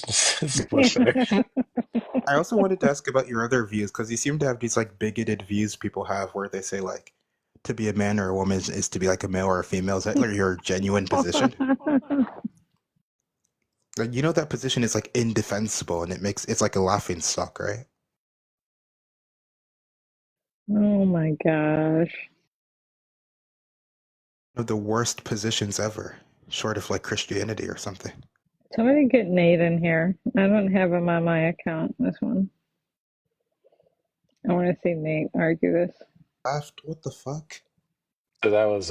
This is bullshit. I also wanted to ask about your other views because you seem to have these like bigoted views people have where they say like to be a man or a woman is to be like a male or a female. Is that like your genuine position? Like you know that position is like indefensible and it's like a laughing stock, right? Oh my gosh. One of the worst positions ever, short of like Christianity or something. Somebody get Nate in here. I don't have him on my account, this one. I want to see Nate argue this. Laughed? What the fuck? So that was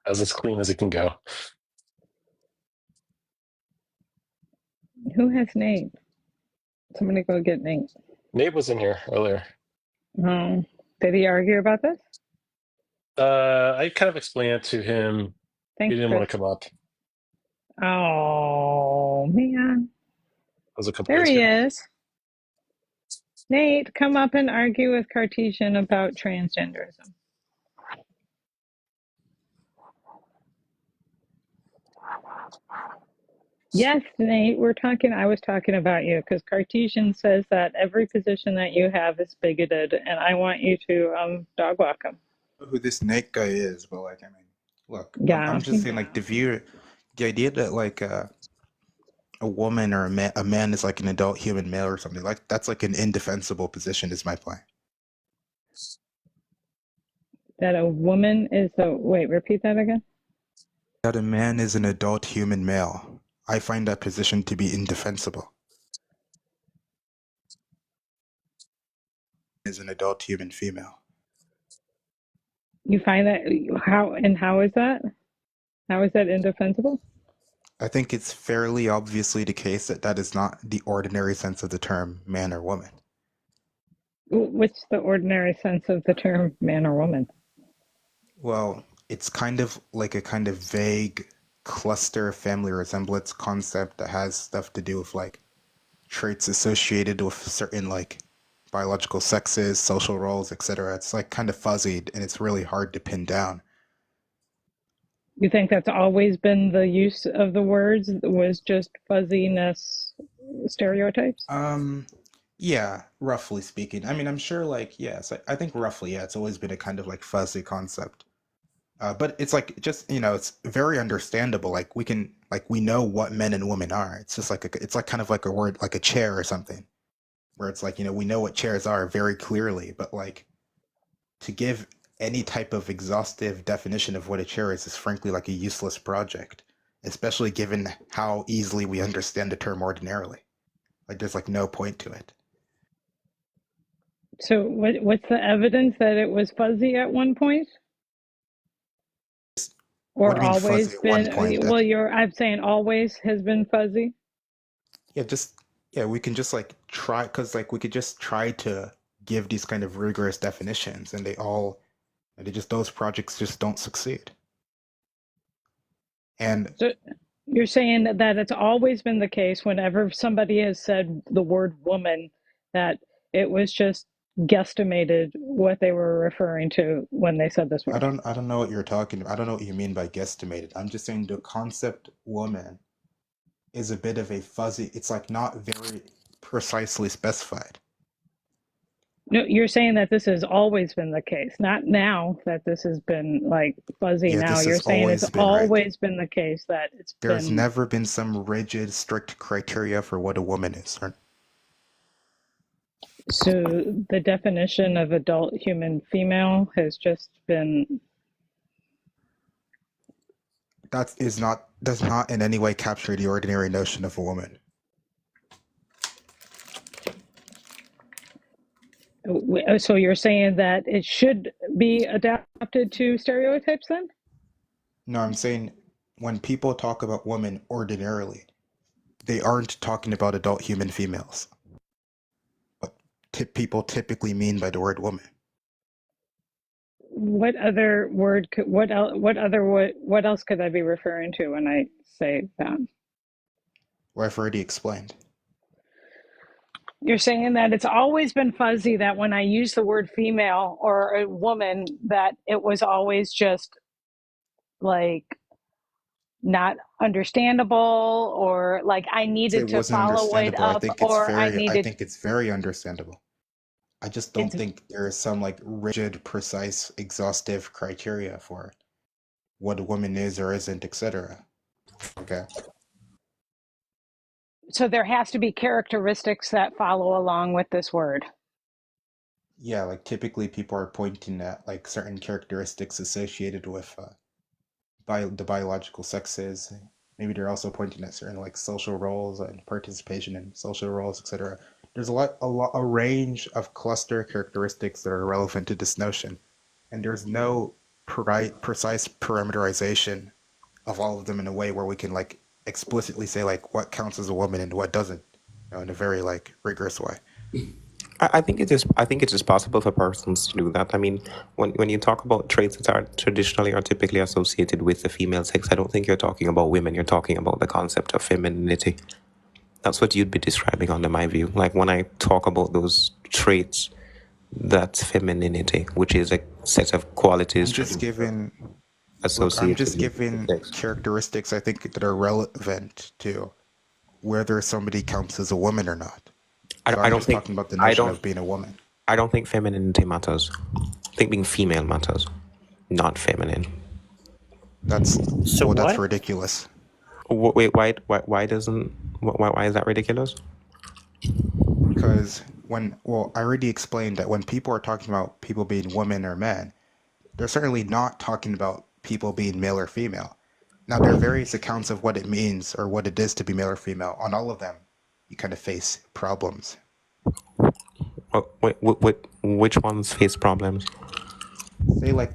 as clean as it can go. Who has Nate? Somebody go get Nate. Nate was in here earlier. Oh, did he argue about this? I kind of explained it to him. He Thanks, didn't want Chris. to come up. That Oh, man. was a couple There days he ago. is. Nate, come up and argue with Cartesian about transgenderism. Yes, Nate, I was talking about you because Cartesian says that every position that you have is bigoted, and I want you to dog walk him. Who this Nate guy is, but like I mean, look, I'm Yeah. just saying like the idea that like a woman or a man is like an adult human male or something like that's like an indefensible position is my point. That a woman is a, wait, repeat that again. That a man is an adult human male. I find that position to be indefensible. Is an adult human female. You find that, how is that? How is that indefensible? I think it's fairly obviously the case that that is not the ordinary sense of the term man or woman. What's the ordinary sense of the term man or woman? Well, it's kind of like a kind of vague cluster family resemblance concept that has stuff to do with like traits associated with certain like biological sexes, social roles, etc. It's like kind of fuzzy and it's really hard to pin down. You think that's always been the use of the words, was just fuzziness stereotypes? Um, yeah, roughly speaking. I mean, I'm sure like yes, I think roughly yeah, it's always been a kind of like fuzzy concept. But it's like just it's very understandable. Like we know what men and women are. It's just like it's like kind of like a word like a chair or something, where it's like we know what chairs are very clearly, but like to give any type of exhaustive definition of what a chair is frankly like a useless project, especially given how easily we understand the term ordinarily. Like there's like no point to it. So what's the evidence that it was fuzzy at one point? What Or do you mean fuzzy always at one been, point? well, I'm saying always has been fuzzy. Yeah, just yeah, we can just like try because like we could just try to give these kind of rigorous definitions, and they just those projects just don't succeed. And So you're saying that it's always been the case whenever somebody has said the word woman, that it was just guesstimated what they were referring to when they said this word. I don't know what you're talking about. I don't know what you mean by guesstimated. I'm just saying the concept woman is a bit of a fuzzy. It's like not very precisely specified. No, you're saying that this has always been the case, not now that this has been like fuzzy Yeah, now. this You're has saying it's always been right. always been the case that it's There's been. never been some rigid, strict criteria for what a woman is. So the definition of adult human female has just been. That is not does not in any way capture the ordinary notion of a woman. So you're saying that it should be adapted to stereotypes then? No, I'm saying when people talk about women ordinarily, they aren't talking about adult human females. What people typically mean by the word woman. What other word could, what else could I be referring to when I say that? Well, I've already explained. You're saying that it's always been fuzzy, that when I use the word female or a woman, that it was always just like not understandable, or like I Say needed it to wasn't follow it understandable. up, or I think it's very understandable. I just don't it's think there is some like rigid, precise, exhaustive criteria for what a woman is or isn't, etc. Okay. so there has to be characteristics that follow along with this word. Yeah, like typically people are pointing at like certain characteristics associated with the biological sexes. Maybe they're also pointing at certain like social roles and participation in social roles, etc. There's a range of cluster characteristics that are relevant to this notion, and there's no precise parameterization of all of them in a way where we can like explicitly say like what counts as a woman and what doesn't, in a very like rigorous way. I think it is. I think it is possible for persons to do that. I mean, when you talk about traits that are traditionally or typically associated with the female sex, I don't think you're talking about women. You're talking about the concept of femininity. That's what you'd be describing under my view. Like when I talk about those traits, that's femininity, which is a set of qualities I'm just giving Look, I'm associated just with giving sex. characteristics I think that are relevant to whether somebody counts as a woman or not. So I I'm don't just think talking about the I notion don't of being a woman. I don't think femininity matters. I think being female matters, not feminine. That's So well, that's what? ridiculous. Wait, why doesn't why is that ridiculous? Because I already explained that when people are talking about people being women or men, they're certainly not talking about people being male or female. Now, there are various accounts of what it means or what it is to be male or female. On all of them, you kind of face problems. Which ones face problems? Say like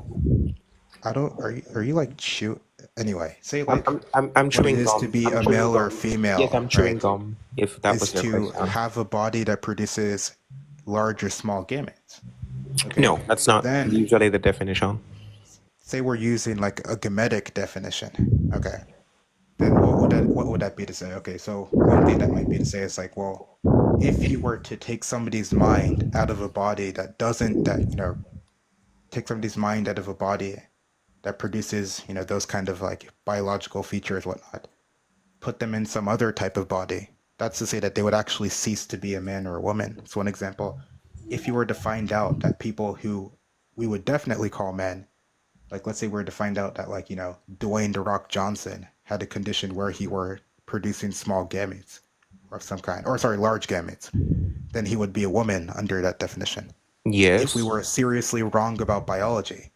I don't are you like shoot anyway, say like I'm what it chewing is to gum. be I'm a chewing male or gum. Yes, female, I'm chewing right? gum. If that Is was your to question. have a body that produces large or small gametes. Okay. No, that's not Then usually the definition. say we're using like a gametic definition. Okay. Then what would that be to say? Okay, so one thing that might be to say is like, well, if you were to take somebody's mind out of a body that doesn't that take somebody's mind out of a body that produces those kind of like biological features, whatnot, put them in some other type of body. That's to say that they would actually cease to be a man or a woman. So one example, if you were to find out that people who we would definitely call men, like let's say we were to find out that like, Dwayne The Rock Johnson had a condition where he were producing small gametes of some kind, or sorry, large gametes, then he would be a woman under that definition. If we Yes. were seriously wrong about biology,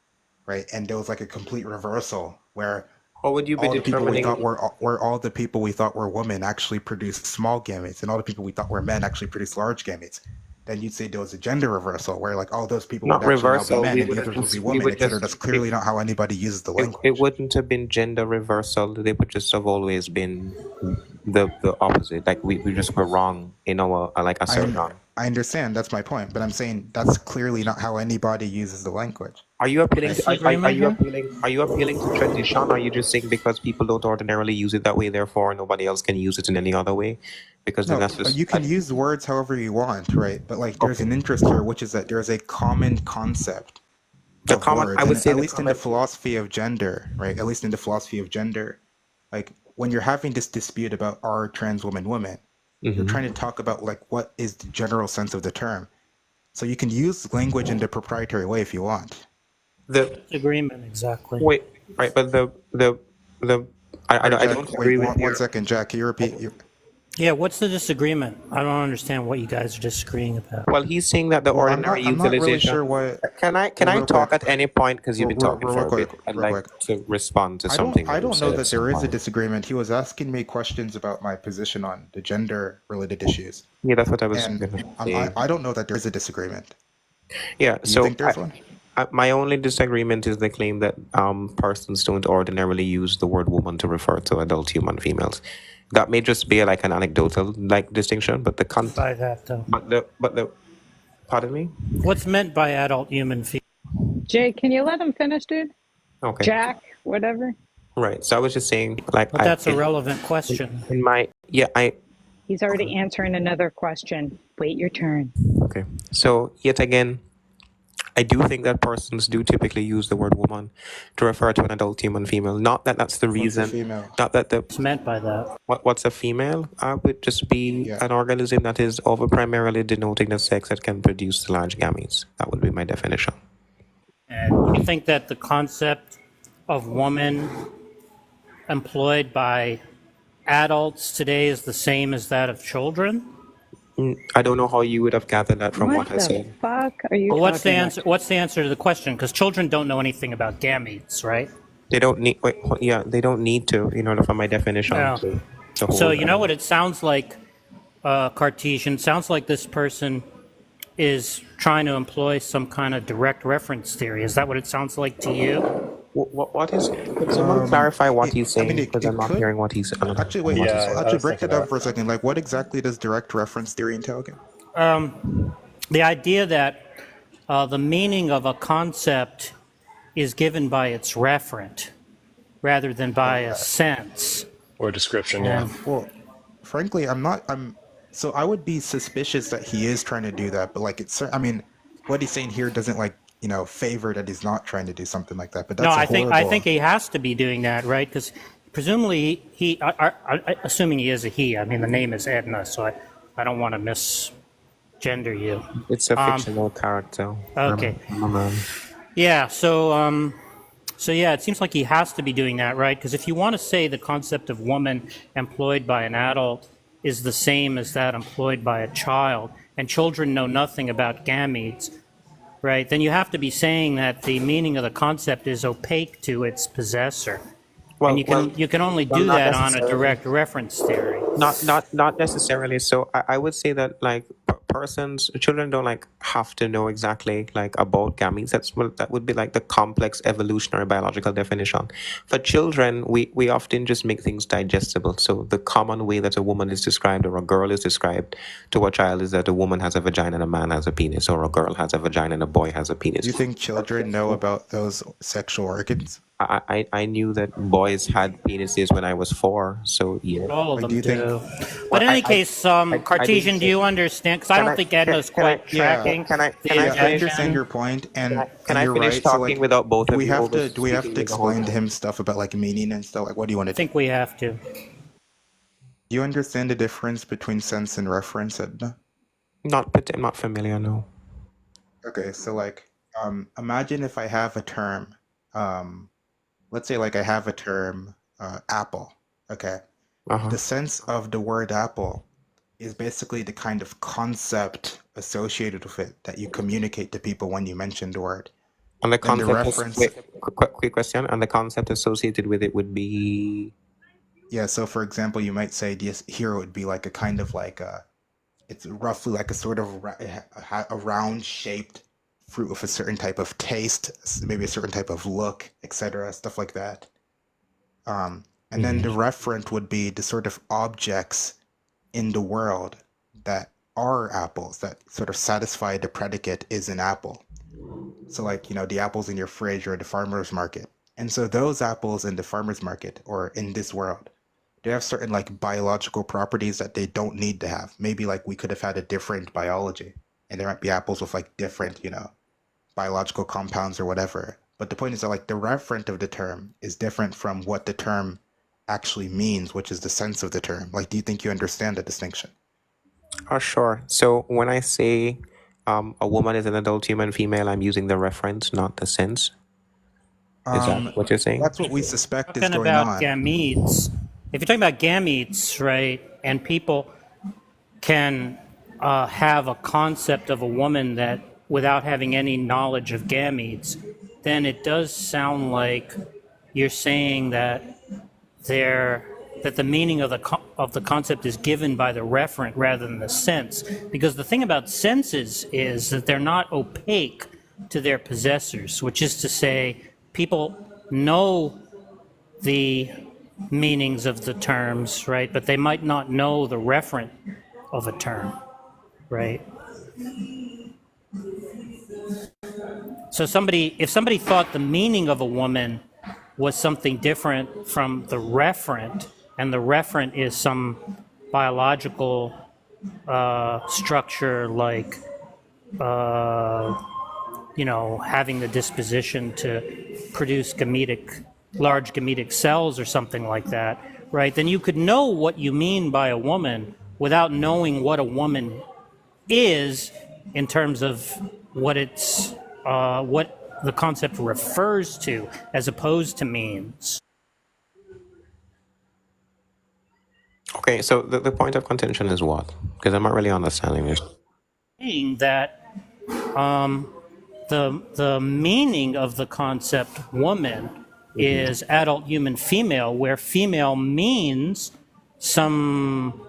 right, and there was like a complete reversal where How would you be all the people we thought determining? were all the people we thought were women actually produced small gametes, and all the people we thought were men actually produced large gametes. Then you'd say there was a gender reversal where like all those people would Not actually now be reversal. men and the others would be We women, would etc. just That's clearly not how anybody uses the it language. wouldn't have been gender reversal. They would just have always been the opposite. Like we just were wrong in our like I un- assertion. I understand that's my point, but I'm saying that's clearly not how anybody uses the language. Are you appealing to Disagreement here? are you appealing to tradition? Or are you just saying because people don't ordinarily use it that way, therefore nobody else can use it in any other way? Because then No, that's just you can use words however you want, right? But like there's okay. an interest here, which is that there's a common concept The of common I words, would and say at the least in the common philosophy of gender, right? At least in the philosophy of gender, like when you're having this dispute about are trans women women, you're hmm trying to talk about like what is the general sense of the term. So you can use language in the proprietary way if you want. the Agreement, exactly. wait right, but the Sorry, I Jack. don't Wait agree with one your second, Jack. Can you repeat? Yeah, what's the disagreement? I don't understand what you guys are disagreeing about. well, he's saying that the Well, ordinary I'm not really utilization. sure what. Can Well, I real quick, talk at any point? Because you've been talking real for a quick, bit. I'd real like quick. to respond to I don't something I that you don't know said at that some there is a point. disagreement. He was asking me questions about my position on the gender related issues, Yeah, that's what I was and gonna say. I don't know that there is a disagreement. Yeah, Do you think there's one? my only disagreement is the claim that persons don't ordinarily use the word woman to refer to adult human females. That may just be like an anecdotal like distinction, but By that, though. but the pardon me. What's meant by adult human female? Jay, can you let him finish, dude? Okay, Jack, whatever. right. So I was just saying, like But that's a relevant question. in my yeah I He's already answering another question. Wait your turn. okay. So yet again, I do think that persons do typically use the word woman to refer to an adult human female. Not that that's the What's a reason. female? Not that the What's meant by that? what's a female would just be Yeah. an organism that is over primarily denoting the sex that can produce large gametes. That would be my definition. And you think that the concept of woman employed by adults today is the same as that of children? I don't know how you would have gathered that from what I the said. fuck are you Well, what's the talking answer? What's the answer to the question? Because children don't know anything about gametes, right? They don't need. They don't need to in order for my definition Yeah. to hold. So you know what it sounds like, Cartesian? Sounds like this person is trying to employ some kind of direct reference theory. Is that what it sounds like to you? What is? Could someone clarify what he's saying? Because I'm not could. hearing what he's. Actually, wait. Yeah, Just, I actually, was break thinking it down that. for a second. Like, what exactly does direct reference theory entail again? The idea that the meaning of a concept is given by its referent rather than by a sense. Or description, yeah. Well, frankly, I'm not. So I would be suspicious that he is trying to do that, but like it's. I mean, what he's saying here doesn't favor that he's not trying to do something like that. But that's No, a I think he has to be doing that, right? Because presumably assuming he is a he. I mean, the name is Edna, so I don't want to misgender you. It's a fictional character. Okay. I'm a man. Yeah. So yeah, it seems like he has to be doing that, right? Because if you want to say the concept of woman employed by an adult is the same as that employed by a child, and children know nothing about gametes, right? Then you have to be saying that the meaning of the concept is opaque to its possessor. Well, And you can only do not that on a necessarily. direct reference theory. Not necessarily. So I would say that like children don't like have to know exactly like about gametes. That would be like the complex evolutionary biological definition. For children, we often just make things digestible. So the common way that a woman is described or a girl is described to a child is that a woman has a vagina and a man has a penis, or a girl has a vagina and a boy has a penis. Do you think children know about those sexual organs? I knew that boys had penises when I was 4, so yeah. All of Like, them do you think- do. But in any case, Cartesian, didn't do you understand? Because I don't think Edna's quite tracking. Can I the Yeah, I injection. understand your point, and Can and I you're finish right. talking So, like, without both do of we you have to speaking the whole explain to time? him stuff about like meaning and stuff? Like, what do you want to I think we have to. Do you understand the difference between sense and reference, Edna? I'm not familiar, no. Okay, so like, imagine if I have a term, let's say like I have a term, apple. Okay, Uh-huh. the sense of the word apple is basically the kind of concept associated with it that you communicate to people when you mention the word. And the Then the concept reference, quick question, and the concept associated with it would be yeah. So for example, you might say this here would be like a kind of like it's roughly like a sort of a round shaped fruit with a certain type of taste, maybe a certain type of look, etc., stuff like that. And then the referent would be the sort of objects in the world that are apples that sort of satisfy the predicate is an apple. So like, the apples in your fridge or the farmer's market. And so those apples in the farmer's market or in this world, they have certain like biological properties that they don't need to have. Maybe like we could have had a different biology and there might be apples with like different, biological compounds or whatever. But the point is that like the referent of the term is different from what the term actually means, which is the sense of the term. Like, do you think you understand the distinction? sure. So when I say a woman is an adult human female, I'm using the reference, not the sense. Is that what you're saying? That's what we suspect is Talking going about on. gametes. If you're talking about gametes, right, and people can have a concept of a woman that without having any knowledge of gametes, then it does sound like you're saying that the meaning of the concept is given by the referent rather than the sense. Because the thing about senses is that they're not opaque to their possessors, which is to say, people know the meanings of the terms, right? But they might not know the referent of a term, right? So if somebody thought the meaning of a woman was something different from the referent, and the referent is some biological structure like, having the disposition to produce large gametic cells or something like that, right? Then you could know what you mean by a woman without knowing what a woman is in terms of what the concept refers to as opposed to means. Okay, so the point of contention is what? Because I'm not really understanding this. Saying that the meaning of the concept woman is adult human female, where female means some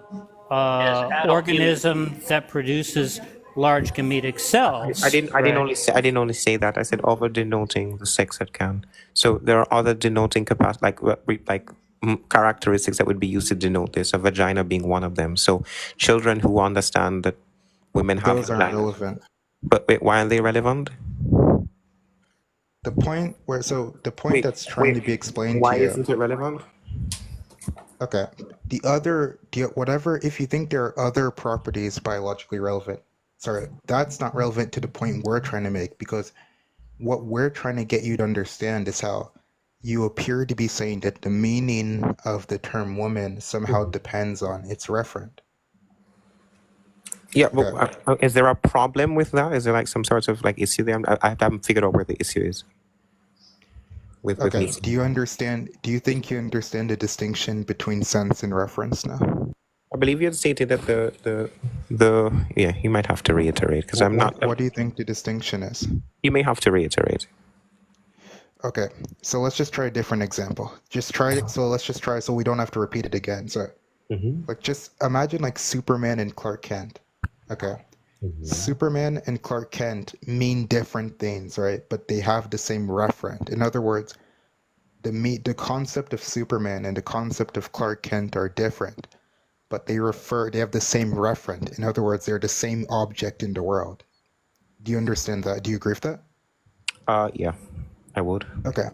organism that produces large gametic cells. I didn't right? only say that. I said over denoting the sex it can. So there are other denoting characteristics that would be used to denote this. A vagina being one of them. So children who understand that women have Those aren't vaginas. relevant. But wait, why are they relevant? The point that's trying to be explained Why to you. isn't it relevant? Okay. If you think there are other properties biologically relevant, sorry, that's not relevant to the point we're trying to make, because what we're trying to get you to understand is how you appear to be saying that the meaning of the term woman somehow depends on its referent. Yeah, Okay. but is there a problem with that? Is there like some sort of like issue there? I haven't figured out where the issue is. With Okay. me. Do you think you understand the distinction between sense and reference now? I believe you had stated that yeah, you might have to reiterate because I'm not. What do you think the distinction is? You may have to reiterate. Okay, so let's just try a different example. Let's just try so we don't have to repeat it again. So, just imagine like Superman and Clark Kent. Okay, Superman and Clark Kent mean different things, right? But they have the same referent. In other words, the concept of Superman and the concept of Clark Kent are different, but they have the same referent. In other words, they're the same object in the world. Do you understand that? Do you agree with that? Yeah, I would. Okay.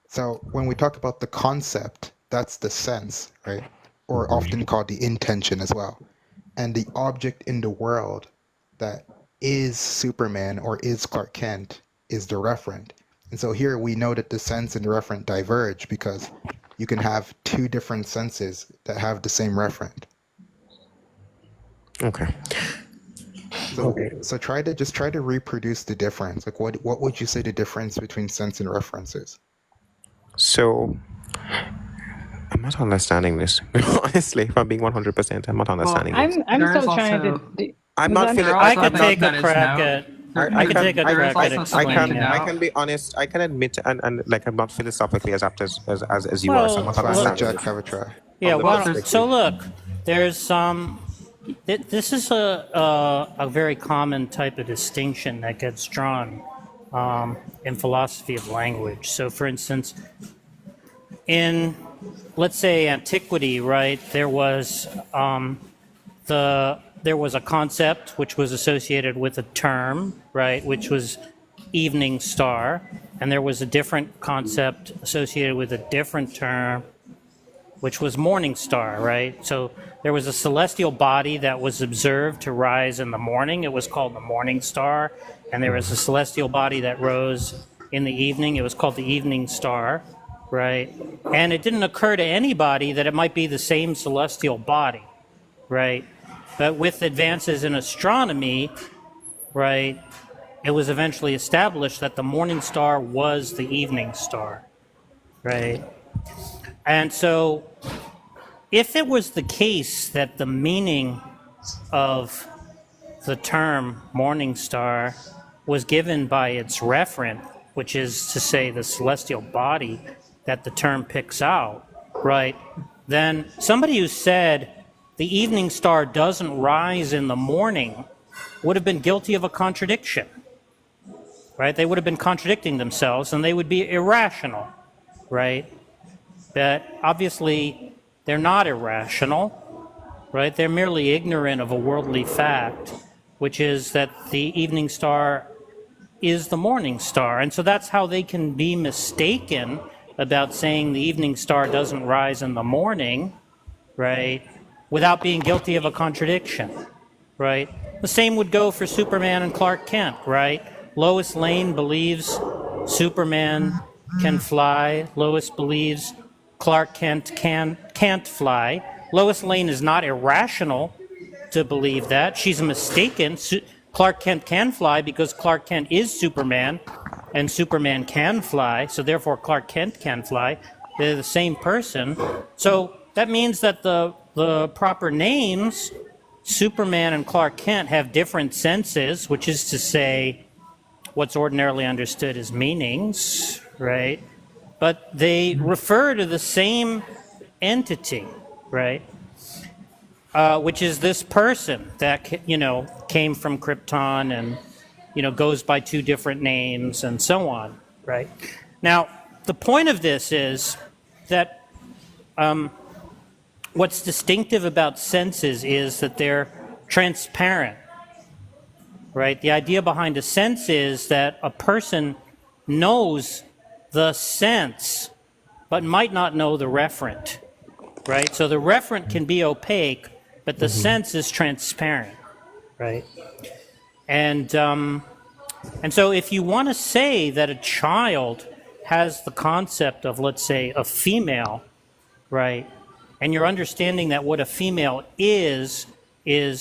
So when we talk about the concept, that's the sense, right? Or often called the intention as well. And the object in the world that is Superman or is Clark Kent is the referent. And so here we know that the sense and the referent diverge because you can have two different senses that have the same referent. Okay. So try to reproduce the difference. Like what would you say the difference between sense and reference is? So I'm not understanding this. Honestly, if I'm being 100%, I'm not understanding this. I'm There is still trying also- to. I'm not feeling. I could also take that a is crack no- at. there- I can there- take a there is crack at also something explaining to it. I know. can be honest. I can admit, and like I'm not philosophically as apt as you Well, are. So I'm not Fine, let understanding. Jack have a try. Yeah, the well, perspective. so look, there's this is a very common type of distinction that gets drawn in philosophy of language. So, for instance, in let's say antiquity, right? There was a concept which was associated with a term, right, which was evening star, and there was a different concept associated with a different term, which was morning star, right? So there was a celestial body that was observed to rise in the morning. It was called the morning star. And there was a celestial body that rose in the evening. It was called the evening star, right? And it didn't occur to anybody that it might be the same celestial body, right? But with advances in astronomy, right, it was eventually established that the morning star was the evening star, right? And so if it was the case that the meaning of the term morning star was given by its referent, which is to say the celestial body that the term picks out, right, then somebody who said the evening star doesn't rise in the morning would have been guilty of a contradiction, right? They would have been contradicting themselves and they would be irrational, right? That obviously they're not irrational, right? They're merely ignorant of a worldly fact, which is that the evening star is the morning star. And so that's how they can be mistaken about saying the evening star doesn't rise in the morning, right, without being guilty of a contradiction, right? The same would go for Superman and Clark Kent, right? Lois Lane believes Superman can fly. Lois believes Clark Kent can't fly. Lois Lane is not irrational to believe that. She's mistaken. Clark Kent can fly because Clark Kent is Superman, and Superman can fly, so therefore Clark Kent can fly. They're the same person. So that means that the proper names, Superman and Clark Kent, have different senses, which is to say what's ordinarily understood as meanings, right? But they refer to the same entity, right? Which is this person that, came from Krypton and, goes by two different names and so on, right? Now, the point of this is that what's distinctive about senses is that they're transparent, right? The idea behind a sense is that a person knows the sense, but might not know the referent, right? So the referent can be opaque, but the sense is transparent, right? And so if you want to say that a child has the concept of, let's say, a female, right? And you're understanding that what a female is, an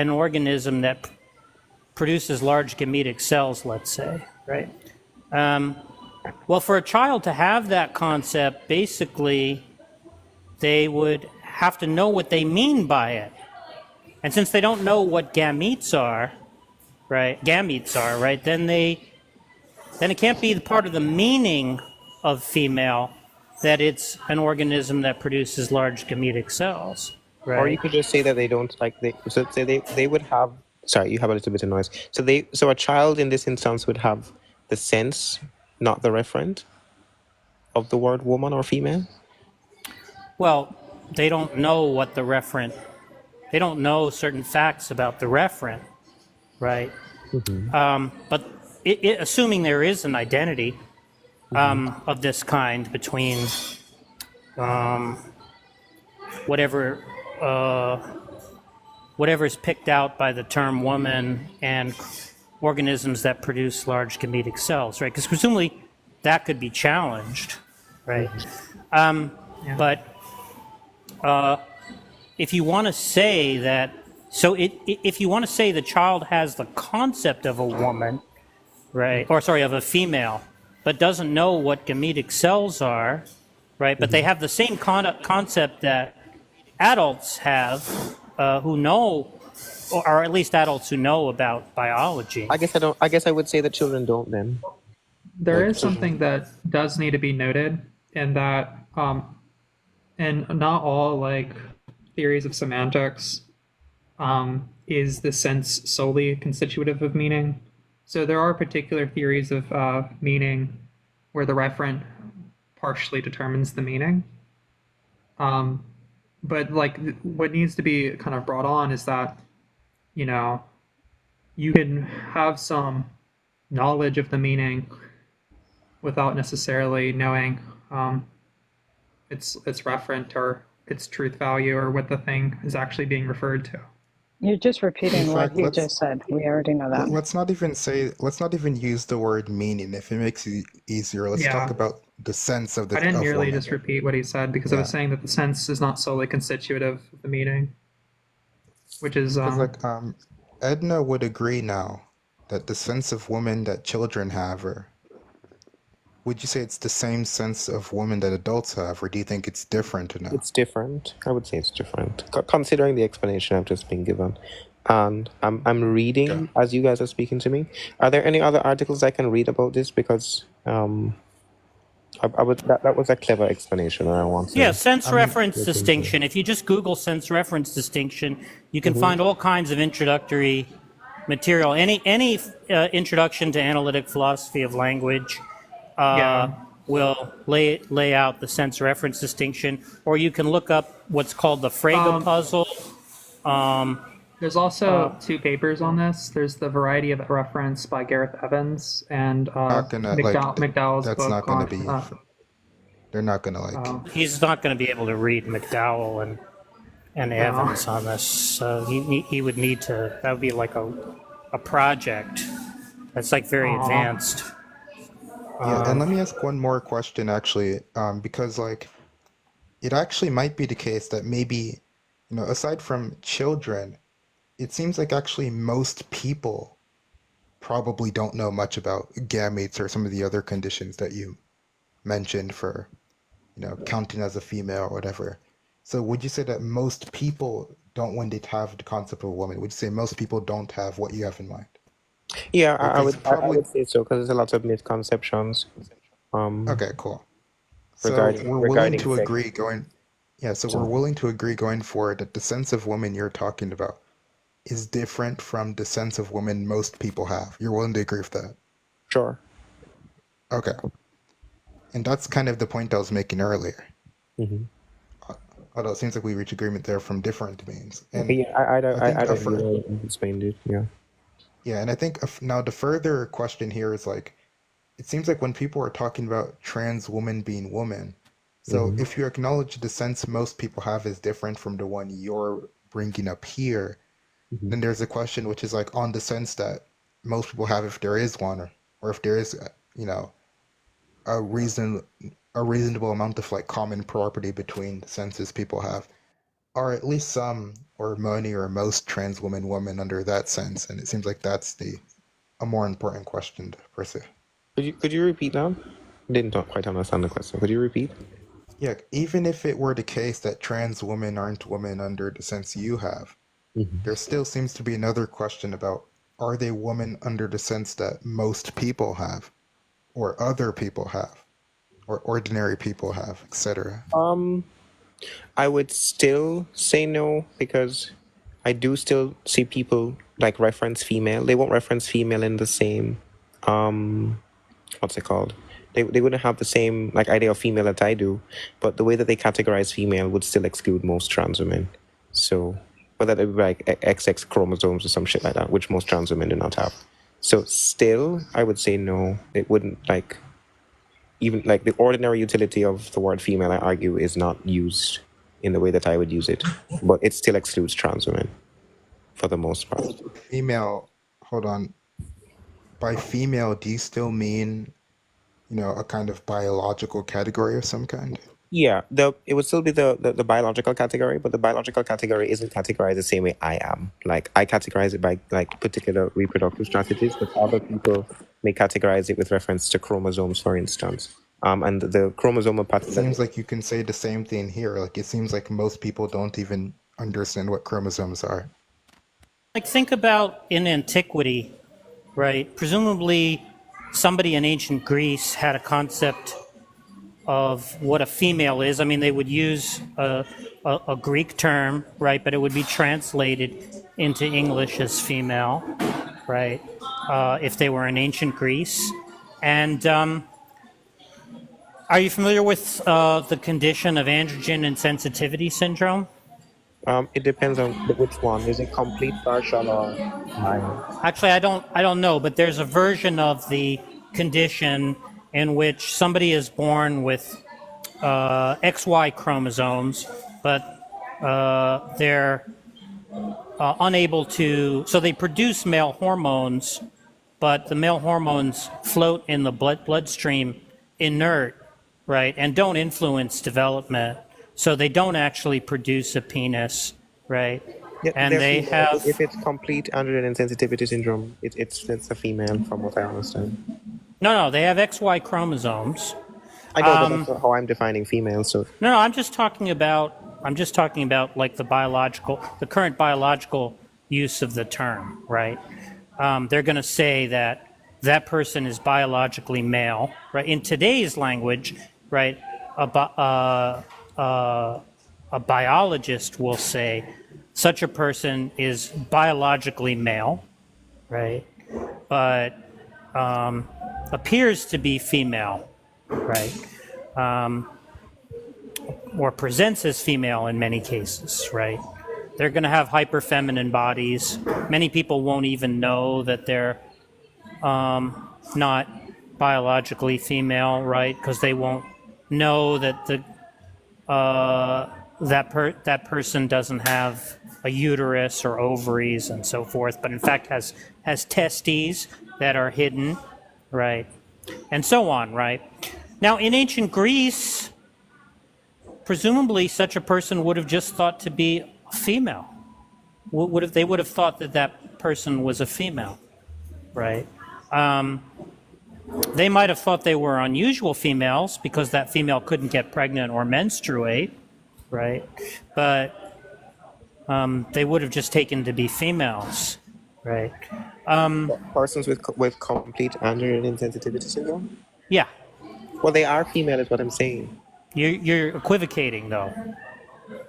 organism that produces large gametic cells, let's say, right? Well, for a child to have that concept, basically, they would have to know what they mean by it. And since they don't know what gametes are, right, then it can't be part of the meaning of female that it's an organism that produces large gametic cells, right? Or you could just say that they don't so say they would have. Sorry, you have a little bit of noise. So a child in this instance would have the sense, not the referent, of the word woman or female. Well, they don't know what the referent. They don't know certain facts about the referent, right? But assuming there is an identity of this kind between whatever is picked out by the term woman and organisms that produce large gametic cells, right? Because presumably that could be challenged, right? But if you want to say that, if you want to say the child has the concept of a woman, right, of a female, but doesn't know what gametic cells are, right, but they have the same concept that adults have who know, or at least adults who know about biology. I guess I would say that children don't then. There is something that does need to be noted, in that, and not all theories of semantics is the sense solely constitutive of meaning. So there are particular theories of meaning where the referent partially determines the meaning. But what needs to be kind of brought on is that, you can have some knowledge of the meaning without necessarily knowing its referent or its truth value or what the thing is actually being referred to. You're just repeating In what fact, you just said. We already know that. let's not even use the word meaning. If it makes it easier, let's talk about the sense of the. I didn't of merely woman. just repeat what he said, because I was saying that the sense is not solely constitutive of the meaning, which is 'Cause, Edna would agree now that the sense of woman that children have, or would you say it's the same sense of woman that adults have, or do you think it's different now? It's different. I would say it's different, considering the explanation I've just been given. And I'm reading as you guys are speaking to me. Are there any other articles I can read about this? Because that was a clever explanation, and I want to. Yeah, sense reference distinction. If you just Google sense reference distinction, you can find all kinds of introductory material. Any introduction to analytic philosophy of language will lay out the sense reference distinction, or you can look up what's called the Frege puzzle. There's also two papers on this. There's the Variety of Reference by Gareth Evans and McDowell's that's book. not going to be. They're not going to He's not going to be able to read McDowell and Evans on this. So he would need to. That would be like a a project that's like very Aw. advanced. Yeah, and Um, let me ask one more question actually, because like it actually might be the case that maybe, aside from children, it seems like actually most people probably don't know much about gametes or some of the other conditions that you mentioned for, counting as a female or whatever. So would you say that most people don't, when they have the concept of a woman, would you say most people don't have what you have in mind? Yeah, I Because would I probably, would say so because there's a lot of misconceptions um, okay, cool. So we're willing regarding to sex. agree going, yeah, so we're So willing to agree going forward that the sense of woman you're talking about is different from the sense of woman most people have. You're willing to agree with that? sure. Okay. And that's kind of the point I was making earlier. Hmm. Although it seems like we reach agreement there from different means. Okay, And yeah, I don't I think I don't really know how to explain it. Yeah. yeah, and I think now the further question here is like, it seems like when people are talking about trans woman being woman, so Hmm. if you acknowledge the sense most people have is different from the one you're bringing up here, Hmm. then there's a question which is like on the sense that most people have if there is one, or if there is, you know, a reason, a reasonable amount of like common property between the senses people have. Are at least some or many or most trans women under that sense, and it seems like that's the a more important question to pursue. Could you repeat that? Didn't quite understand the question. Could you repeat? Yeah, even if it were the case that trans women aren't women under the sense you have, there Hmm. still seems to be another question about, are they women under the sense that most people have, or other people have, or ordinary people have, etc. Um, I would still say no because I do still see people like reference female. They won't reference female in the same um what's it called? They wouldn't have the same like idea of female that I do, but the way that they categorize female would still exclude most trans women. So whether they be like XX chromosomes or some shit like that, which most trans women do not have. So still, I would say no. It wouldn't like even like the ordinary utility of the word female. I argue is not used in the way that I would use it, but it still excludes trans women for the most part. Female, hold on. By female, do you still mean, a kind of biological category of some kind? Yeah, it would still be the biological category, but the biological category isn't categorized the same way I am. Like I categorize it by like particular reproductive strategies, but other people may categorize it with reference to chromosomes, for instance. And the chromosomal It pattern that seems like you can say the same thing here. Like it seems like most people don't even understand what chromosomes are. like think about in antiquity, right? Presumably, somebody in ancient Greece had a concept of what a female is. I mean, they would use a Greek term, right? But it would be translated into English as female, right? If they were in ancient Greece. And are you familiar with the condition of androgen insensitivity syndrome? it depends on which one. Is it complete, partial, or mild? Actually, I don't know, but there's a version of the condition in which somebody is born with XY chromosomes, but they're unable to. So they produce male hormones, but the male hormones float in the bloodstream inert, right, and don't influence development. So they don't actually produce a penis, right? Yeah, And they're they female. If have it's complete androgen insensitivity syndrome, it's a female, from what I understand. no, they have XY chromosomes. I know, but that's not how I'm defining female. So No, I'm just talking about like the current biological use of the term, right? They're going to say that that person is biologically male, right? In today's language, right? A, a biologist will say such a person is biologically male, right? But appears to be female, right? Or presents as female in many cases, right? They're going to have hyper feminine bodies. Many people won't even know that they're not biologically female, right? Because they won't know that that person doesn't have a uterus or ovaries and so forth, but in fact has testes that are hidden, right? And so on, right? Now, in ancient Greece, presumably such a person would have just thought to be female. They would have thought that that person was a female, right? They might have thought they were unusual females because that female couldn't get pregnant or menstruate, right? But they would have just taken to be females, right? Persons with complete androgen insensitivity syndrome? Yeah, Well, they are female, is what I'm saying. you're equivocating though.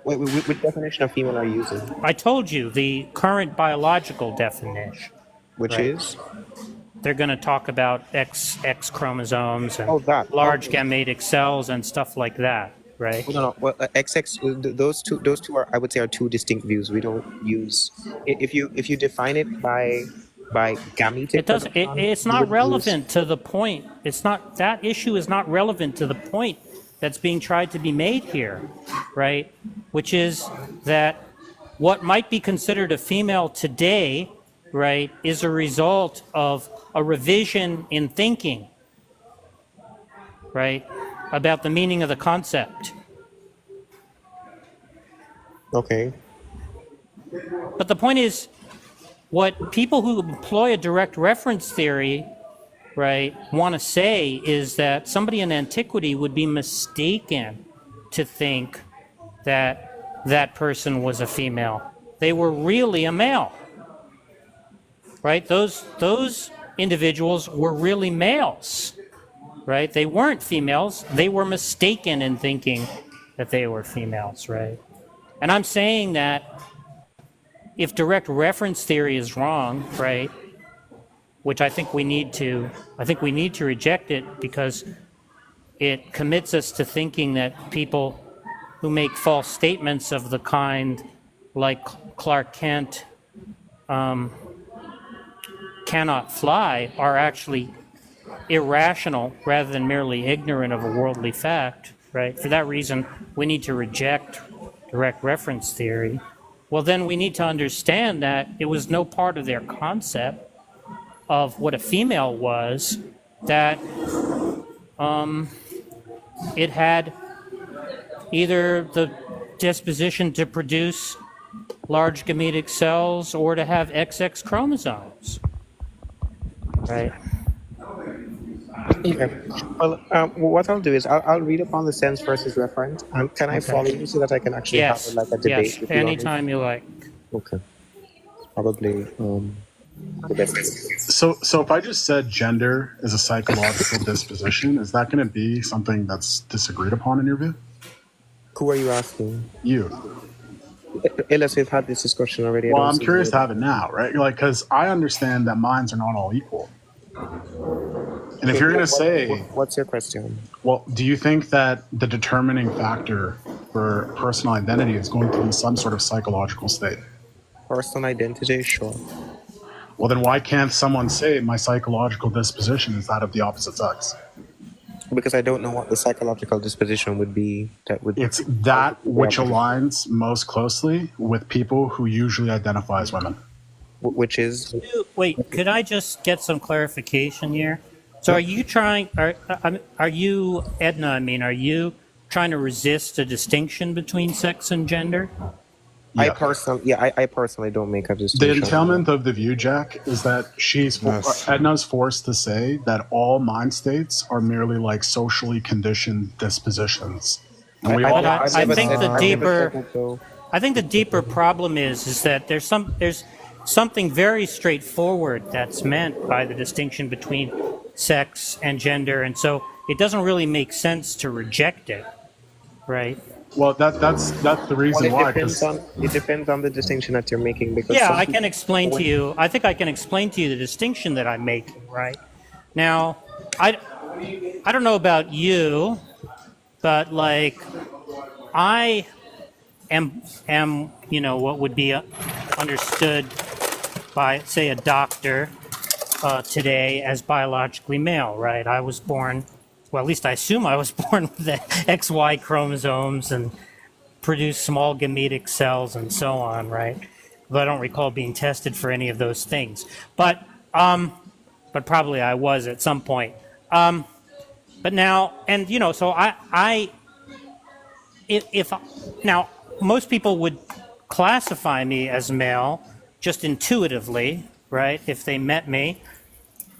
Which definition of female are you using? I told you the current biological definition. Which Right. is? They're going to talk about X chromosomes and that. large Okay. gametic cells and stuff like that, right? No. Well, XX. Those two are, I would say, are two distinct views. We don't use. If you define it by gametic. It doesn't. It's you not would use- relevant to the point. It's not, that issue is not relevant to the point that's being tried to be made here, right? Which is that what might be considered a female today, right, is a result of a revision in thinking, right, about the meaning of the concept. Okay. But the point is, what people who employ a direct reference theory, right, want to say is that somebody in antiquity would be mistaken to think that that person was a female. They were really a male, right? Those individuals were really males, right? They weren't females. They were mistaken in thinking that they were females, right? And I'm saying that if direct reference theory is wrong, right, which I think we need to reject it because it commits us to thinking that people who make false statements of the kind like Clark Kent cannot fly are actually irrational rather than merely ignorant of a worldly fact, right? For that reason, we need to reject direct reference theory. Well, then we need to understand that it was no part of their concept of what a female was, that it had either the disposition to produce large gametic cells or to have XX chromosomes, right? Okay. Well, what I'll do is I'll read upon the sense versus reference. Can I follow you so that I can actually Yes, have like a debate yes, with you on it? anytime you like. Okay. Probably the best. So if I just said gender is a psychological disposition, is that going to be something that's disagreed upon in your view? Who are you asking? You. Unless we've had this discussion already. I Well, don't I'm see curious the- to have it now, right? Like, because I understand that minds are not all equal. And if you're going to say, What's your question? well, do you think that the determining factor for personal identity is going to be some sort of psychological state? Personal identity, sure. Well, then why can't someone say my psychological disposition is that of the opposite sex? Because I don't know what the psychological disposition would be that would. It's that which aligns most closely with people who usually identify as women. Which is. Wait, could I just get some clarification here? So are you Edna, are you trying to resist a distinction between sex and gender? Yeah. I personally don't make a The distinction. entailment of the view, Jack, is that Yes. Edna's forced to say that all mind states are merely like socially conditioned dispositions. And we all I think the deeper- So. I think the deeper problem is that there's something very straightforward that's meant by the distinction between sex and gender, and so it doesn't really make sense to reject it, right? well, that's the reason Well, why. it depends on the distinction that you're making. Because Yeah, some I people- can explain to you. I think I can explain to you the distinction that I'm making, right? Now, I don't know about you, but like I am what would be understood by, say, a doctor today as biologically male, right? I was born, well, at least I assume I was born with the XY chromosomes and produce small gametic cells and so on, right? Though I don't recall being tested for any of those things. But probably I was at some point. But now, and so if now most people would classify me as male just intuitively, right? If they met me,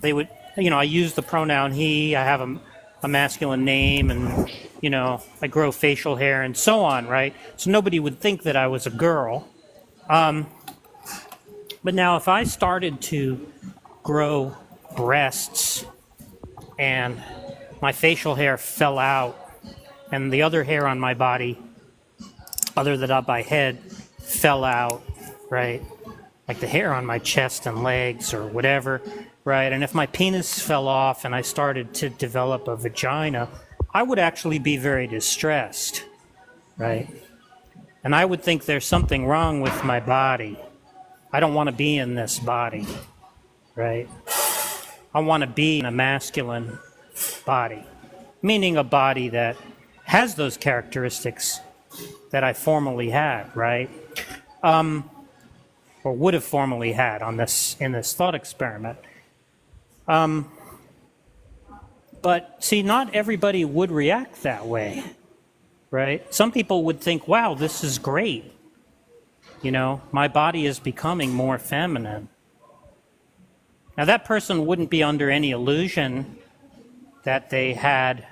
they would, I use the pronoun he, I have a masculine name, and, I grow facial hair and so on, right? So nobody would think that I was a girl. But now if I started to grow breasts and my facial hair fell out and the other hair on my body, other than on my head, fell out, right? Like the hair on my chest and legs or whatever, right? And if my penis fell off and I started to develop a vagina, I would actually be very distressed, right? And I would think there's something wrong with my body. I don't want to be in this body, right? I want to be in a masculine body, meaning a body that has those characteristics that I formerly had, right? Or would have formerly had in this thought experiment. But see, not everybody would react that way, right? Some people would think, wow, this is great. My body is becoming more feminine. Now, that person wouldn't be under any illusion that they had,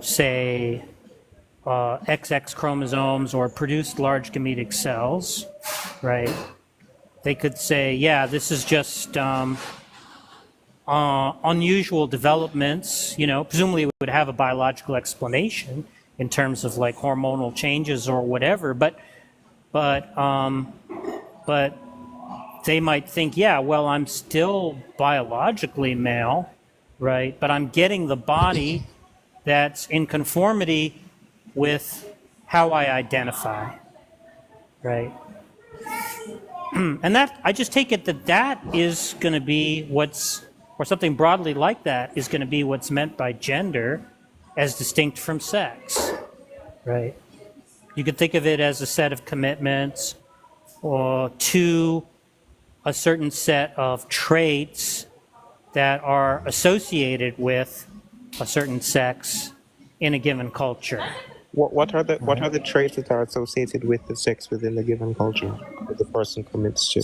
say, XX chromosomes or produced large gametic cells, right? They could say, yeah, this is just unusual developments, presumably it would have a biological explanation in terms of like hormonal changes or whatever, but they might think, yeah, well, I'm still biologically male, right? But I'm getting the body that's in conformity with how I identify, right? And that, I just take it that is going to be or something broadly like that is going to be what's meant by gender as distinct from sex, right? You could think of it as a set of commitments or to a certain set of traits that are associated with a certain sex in a given culture. What are the traits that are associated with the sex within the given culture that the person commits to?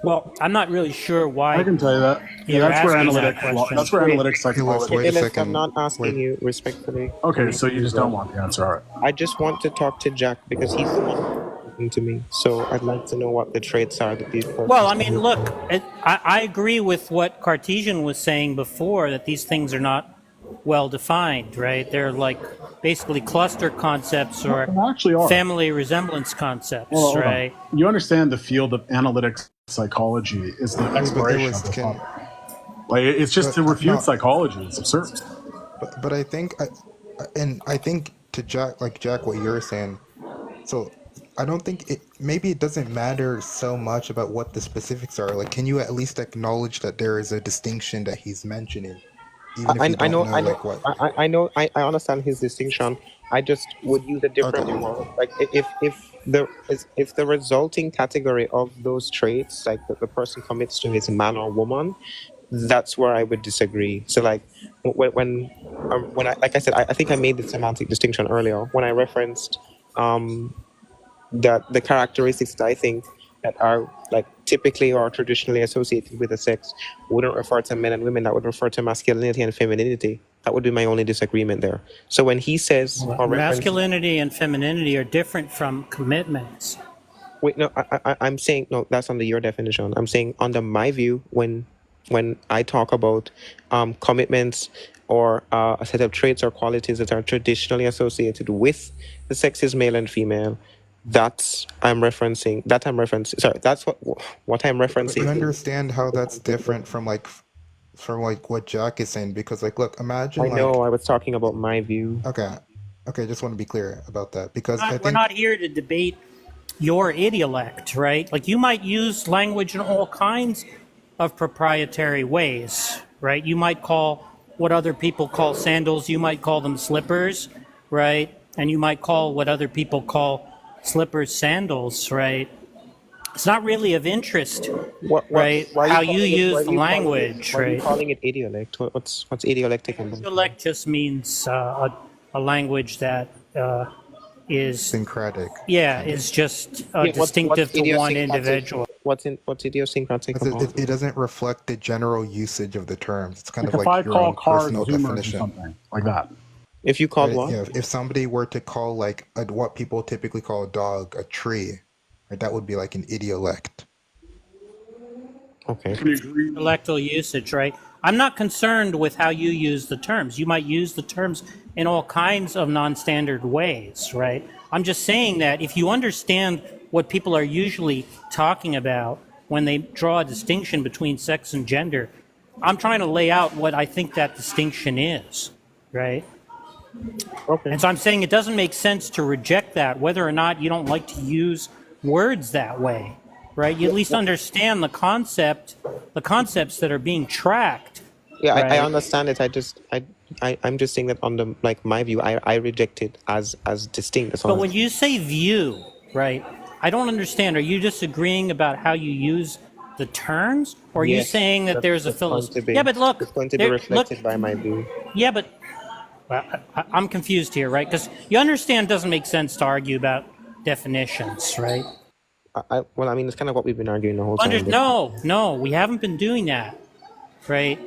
Well, I'm not really sure why. I can tell you that. Yeah, that's where question. analytic psychology. Wait a Ellis, second. I'm not asking Wait. you respectfully. Okay, so you just don't want the answer. All right. I just want to talk to Jack because he's the one talking to me. So I'd like to know what the traits are that these persons. Well, I mean, look, I agree with what Cartesian was saying before, that these things are not well defined, right? They're like basically cluster concepts or They actually are. family resemblance concepts, Well, hold on. right? You understand the field of analytic psychology is the exploration of the topic. Like it's just to refute psychology. It's absurd. But I think, I think to Jack, what you're saying. So I don't think maybe it doesn't matter so much about what the specifics are. Like, can you at least acknowledge that there is a distinction that he's mentioning, even if you don't know what? I understand his distinction. I just would use a different word. Like if the resulting category of those traits, like the person commits to, is man or woman, that's where I would disagree. So like when I, like I said, I think I made the semantic distinction earlier when I referenced that the characteristics that I think that are like typically or traditionally associated with the sex wouldn't refer to men and women. That would refer to masculinity and femininity. That would be my only disagreement there. So when he says Masculinity and femininity are different from commitments. Wait, no, I'm saying no. That's under your definition. I'm saying under my view, when I talk about commitments or a set of traits or qualities that are traditionally associated with the sexes male and female, that's what I'm referencing. That's what I'm referencing. You understand how that's different from what Jack is saying? Because look, imagine. I know. I was talking about my view. Okay, just want to be clear about that because We're not here to debate your idiolect, right? Like you might use language in all kinds of proprietary ways, right? You might call what other people call sandals, you might call them slippers, right? And you might call what other people call slippers sandals, right? It's not really of interest, right? Why are How you you calling it? use Why are the you calling it? language, Why are you right? calling it idiolect? What's idiolectic about it? Dialect just means a language that is, Syncretic. is just Yeah, distinctive to one idiosyncratic? individual. What's idiosyncratic Because about it doesn't reflect the general usage of the terms. It's kind Like of if I like your call own cars personal Zoomers or definition. something like that. If you called Right? what? Yeah, if somebody were to call like what people typically call a dog a tree, right, that would be like an idiolect. Okay. Can you agree? Intellectual usage, right? I'm not concerned with how you use the terms. You might use the terms in all kinds of non-standard ways, right? I'm just saying that if you understand what people are usually talking about when they draw a distinction between sex and gender, I'm trying to lay out what I think that distinction is, right? Okay. And so I'm saying it doesn't make sense to reject that, whether or not you don't like to use words that way, right? You at least understand the concepts that are being tracked. Yeah, right? I understand it. I'm just saying that on the my view, I reject it as distinct. That's all. But when you say view, right, I don't understand. Are you disagreeing about how you use the terms? Or are you Yes, saying that there's a that's going to philosophy? be. Yeah, but look. It's going to be reflected by my view. Yeah, but I'm confused here, right? Because you understand it doesn't make sense to argue about definitions, right? Well, I mean, it's kind of what we've been arguing the whole time. No, we haven't been doing that, right?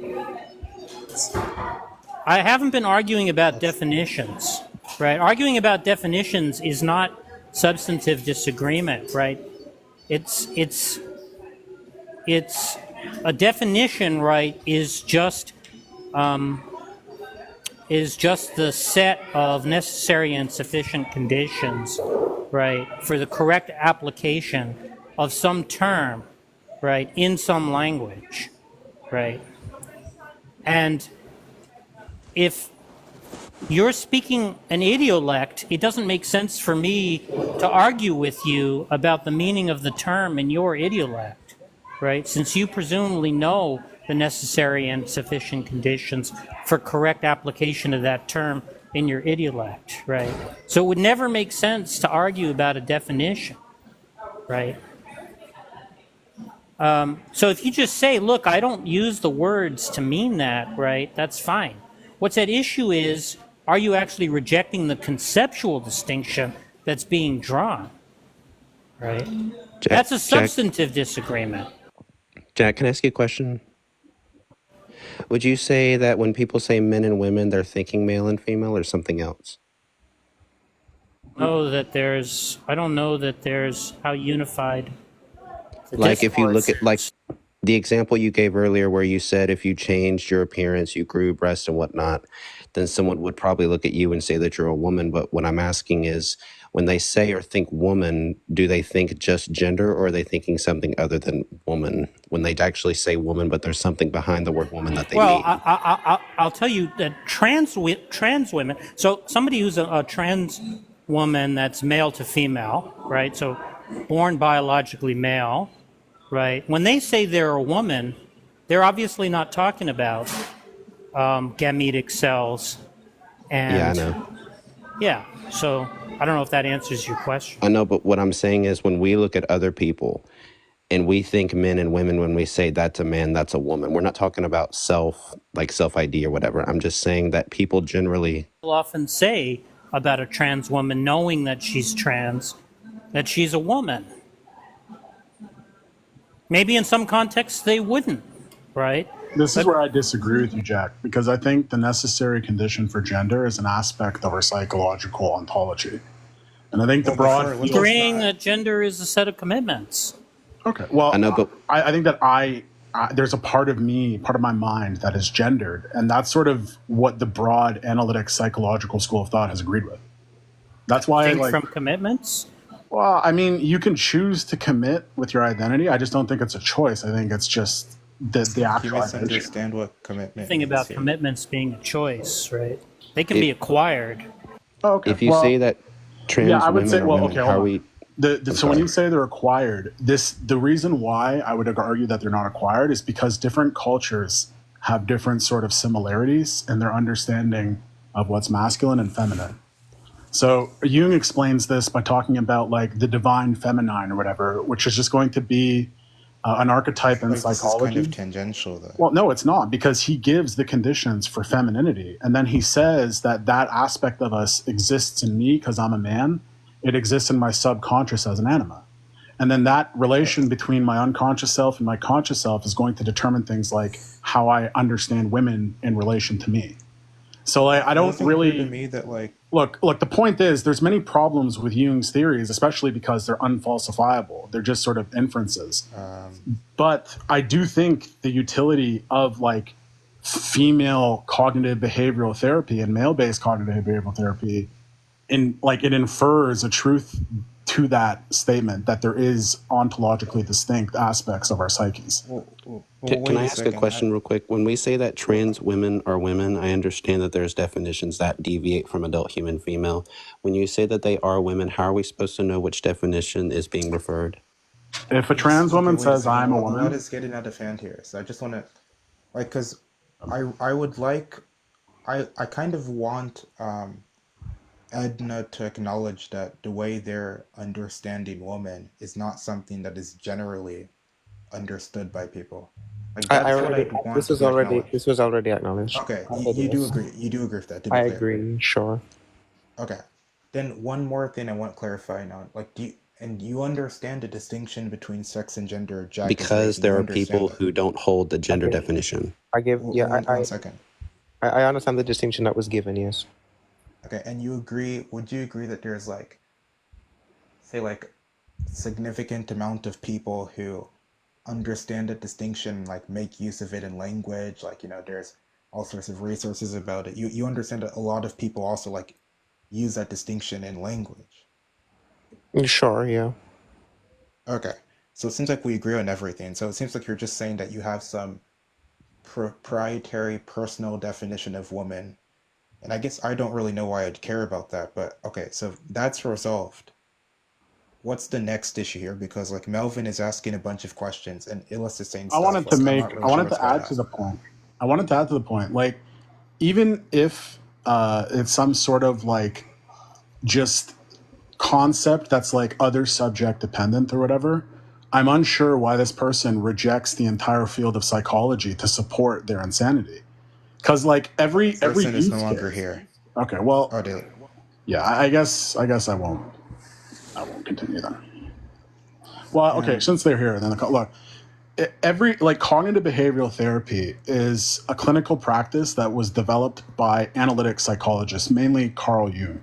I haven't been arguing about definitions, right? Arguing about definitions is not substantive disagreement, right? It's a definition, right? Is just the set of necessary and sufficient conditions, right, for the correct application of some term, right, in some language, right? And if you're speaking an idiolect, it doesn't make sense for me to argue with you about the meaning of the term in your idiolect, right? Since you presumably know the necessary and sufficient conditions for correct application of that term in your idiolect, right? So it would never make sense to argue about a definition, right? So if you just say, look, I don't use the words to mean that, right, that's fine. What's at issue is, are you actually rejecting the conceptual distinction that's being drawn, right? That's a substantive disagreement. Jack, can I ask you a question? Would you say that when people say men and women, they're thinking male and female or something else? I don't know that there's how unified the Like if you discourse look at like is. the example you gave earlier where you said if you changed your appearance, you grew breasts and whatnot, then someone would probably look at you and say that you're a woman. But what I'm asking is when they say or think woman, do they think just gender or are they thinking something other than woman when they actually say woman, but there's something behind the word woman that they Well, mean? I'll tell you that trans women, so somebody who's a trans woman that's male to female, right? So born biologically male, right? When they say they're a woman, they're obviously not talking about gametic cells. And Yeah, I know. yeah, so I don't know if that answers your question. I know, but what I'm saying is when we look at other people and we think men and women when we say that's a man, that's a woman, we're not talking about self-ID or whatever. I'm just saying that people generally... People often say about a trans woman, knowing that she's trans, that she's a woman. Maybe in some contexts they wouldn't, right? This is where I disagree with you, Jack, because I think the necessary condition for gender is an aspect of our psychological ontology. And I think the broad... Agreeing that gender is a set of commitments. Okay, well, I know, but I think that there's a part of me, part of my mind that is gendered, and that's sort of what the broad analytic psychological school of thought has agreed with. That's why From commitments? Well, I mean, you can choose to commit with your identity. I just don't think it's a choice. I think it's just the You actual identity. misunderstand what commitment Thing means about here. commitments being a choice, right? They can be acquired. Oh, okay. if you well, say that trans yeah, I would women say, are well, women, okay, how hold are on. we... So when you say they're acquired, the reason why I would argue that they're not acquired is because different cultures have different sort of similarities in their understanding of what's masculine and feminine. So Jung explains this by talking about like the divine feminine or whatever, which is just going to be an archetype in psychology. This is kind of tangential, though. Well, no, it's not, because he gives the conditions for femininity. And then he says that that aspect of us exists in me because I'm a man. It exists in my subconscious as an anima. And then that relation between my unconscious self and my conscious self is going to determine things like how I understand women in relation to me. So like, I don't really to me that like look. The point is, there's many problems with Jung's theories, especially because they're unfalsifiable. They're just sort of inferences. But I do think the utility of like female cognitive behavioral therapy and male-based cognitive behavioral therapy, in like it infers a truth to that statement that there is ontologically distinct aspects of our psyches. Can I ask a question real quick? When we say that trans women are women, I understand that there's definitions that deviate from adult human female. When you say that they are women, how are we supposed to know which definition is being referred? If a trans woman says I'm a woman, that is getting out of hand here. So I just want to, like, because I would like, I kind of want Edna to acknowledge that the way they're understanding woman is not something that is generally understood by people. Like that's what I want this was to already acknowledge. this was already acknowledged. Okay, you do agree. You do agree with that. To be I clear. agree, sure. Okay. Then one more thing I want clarifying on. Like, do you understand the distinction between sex and gender? Jack, Because there you are understand people that? who don't hold the gender definition. I give One second. I understand the distinction that was given, yes. Okay, and you agree? Would you agree that there's like, say, like, significant amount of people who understand the distinction, like make use of it in language, like, you know, there's all sorts of resources about it. You understand that a lot of people also like use that distinction in language. Sure, yeah. Okay, so it seems like we agree on everything. So it seems like you're just saying that you have some proprietary personal definition of woman. And I guess I don't really know why I'd care about that, but okay, so that's resolved. What's the next issue here? Because like Melvin is asking a bunch of questions and Illis is saying stuff. I wanted to add to the point. I wanted to add to the point. Like, even if it's some sort of like just concept that's like other subject dependent or whatever, I'm unsure why this person rejects the entire field of psychology to support their insanity. Because like every person is no use longer case- here. Okay, well, Oh, dude. yeah, I guess I won't continue then. Well, okay, since they're here, then look, every like cognitive behavioral therapy is a clinical practice that was developed by analytic psychologists, mainly Carl Jung.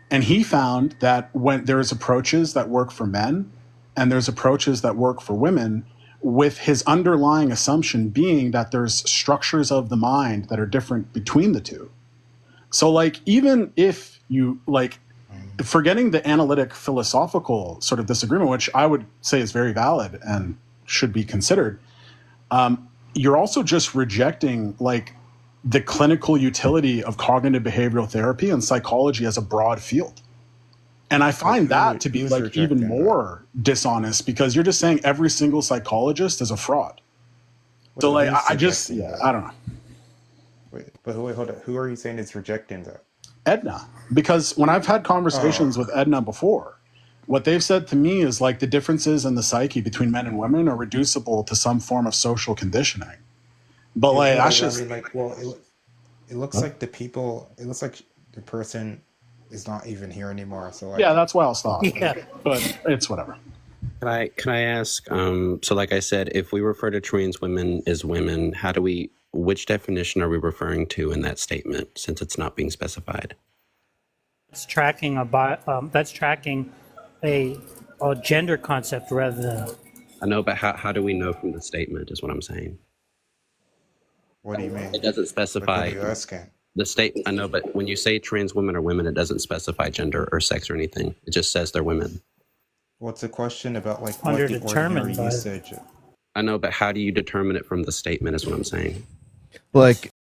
And he found that when there's approaches that work for men and there's approaches that work for women, with his underlying assumption being that there's structures of the mind that are different between the two. So like, even if you like, forgetting the analytic philosophical sort of disagreement, which I would say is very valid and should be considered, you're also just rejecting like the clinical utility of cognitive behavioral therapy and psychology as a broad field. And I find that to be like even more dishonest, because you're just saying every single psychologist is a fraud. So like, I don't know. Wait, hold on. Who are you saying is rejecting that? Edna. Because when I've had conversations with Edna before, what they've said to me is like the differences in the psyche between men and women are reducible to some form of social conditioning. But like, that's just... I mean, like, well, it looks like it looks like the person is not even here anymore. So like, yeah, that's why I'll stop. Yeah. But it's whatever. Can I ask, so like I said, if we refer to trans women as women, which definition are we referring to in that statement, since it's not being specified? It's tracking a gender concept rather than. I know, but how do we know from the statement is what I'm saying. What do you mean? It doesn't specify. What are you asking? The statement, I know, but when you say trans women are women, it doesn't specify gender or sex or anything. It just says they're women. What's a question about like what the ordinary usage? I know, but how do you determine it from the statement is what I'm saying. Like